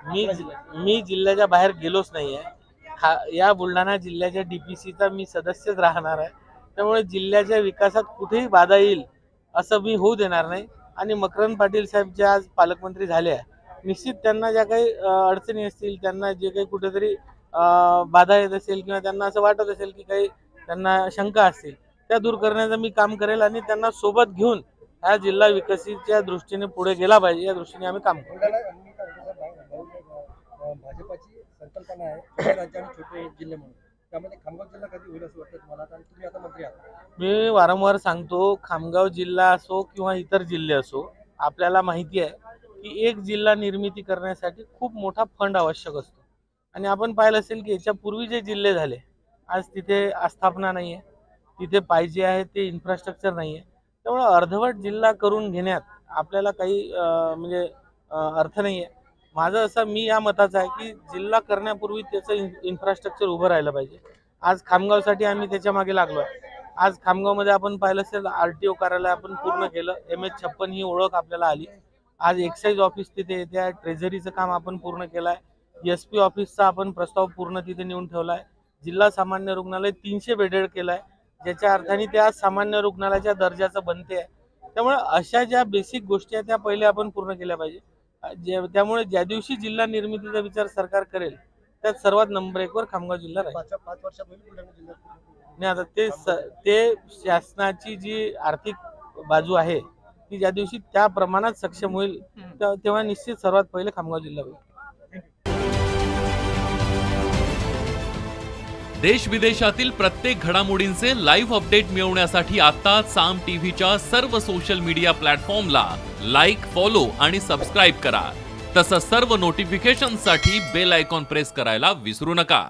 मी मी जिल्ह्याच्या बाहेर गेलोच नाहीये। या बुलढाणा जिल्ह्याच्या डीपीसीचा मी सदस्यच राहणार आहे। त्यामुळे जिल्ह्याच्या विकासात कुठेही बाधा येईल असं मी होऊ देणार नाही। आणि मकरंद पाटील साहेब जे आज पालकमंत्री झाले आहे, निश्चित त्यांना ज्या काही अडचणी असतील, त्यांना जे काही कुठेतरी बाधा येत असेल किंवा त्यांना असं वाटत असेल की काही त्यांना शंका असतील, त्या दूर करण्याचं मी काम करेल आणि त्यांना सोबत घेऊन हा जिल्हा विकसितच्या दृष्टीने पुढे गेला पाहिजे या दृष्टीने आम्ही काम करू। भाजपाची संकल्पना आहे छोटे राज्य आणि छोटे जिल्हे म्हणून, त्यामध्ये खामगाव जिल्हा कधी होईल असं वाटतं तुम्हाला? आणि तुम्ही आता मंत्री आहात। मी वारंवार सांगतो, खामगाव जिल्हा असो किंवा इतर जिल्हे असो, आपल्याला माहिती आहे की एक जिल्हा निर्मिती करण्यासाठी खूप मोठा फंड आवश्यक असतो। आणि आपण पाहिलं असेल की याच्यापूर्वी जे जिल्हे झाले, आज तिथे आस्थापना नाही आहे, तिथे पाहिजे आहे ते इन्फ्रास्ट्रक्चर नाही आहे। त्यामुळे अर्धवट जिल्हा करून घेण्यात आपल्याला काही अर्थ नाही आहे। माझं असं मी या मताचं आहे की जिल्हा करण्यापूर्वी त्याचं इन्फ्रास्ट्रक्चर उभं राहिलं पाहिजे। आज खामगावसाठी आम्ही त्याच्या मागे लागलो आहे। आज खामगावमध्ये आपण पाहिलं असेल RTO कार्यालय आपण पूर्ण केलं, MH56 ही ओळख आपल्याला आली। आज एक्साईज ऑफिस तिथे येते आहे, ट्रेझरीचं काम आपण पूर्ण केलं आहे, SP ऑफिसचा आपण प्रस्ताव पूर्ण तिथे नेऊन ठेवला आहे, जिल्हा सामान्य रुग्णालय 300 बेडेड केलं आहे, ज्याच्या अर्थाने त्या सामान्य रुग्णालयाच्या दर्जाचं बनते आहे। त्यामुळे अशा ज्या बेसिक गोष्टी आहेत त्या पहिले आपण पूर्ण केल्या पाहिजे। त्यामुळे ज्या दिवशी जिल्हा निर्मितीचा विचार सरकार करेल त्यात सर्वात नंबर 1 वर खामगाव जिल्हा राहील। 5 वर्षात होईल बुलढाणा जिल्ह्यात? नाही, आता ते शासनाची जी आर्थिक बाजू आहे ती ज्या दिवशी त्या प्रमाणात सक्षम होईल तेव्हा निश्चित सर्वात पहिले खामगाव जिल्हा होईल। देश विदेशातील प्रत्येक घडामोडींचे लाईव्ह अपडेट मिळवण्यासाठी आता साम टीव्हीच्या सर्व सोशल मीडिया प्लॅटफॉर्मला लाईक, फॉलो आणि सबस्क्राईब करा। तसंच सर्व नोटिफिकेशनसाठी बेल आयकॉन प्रेस करायला विसरू नका।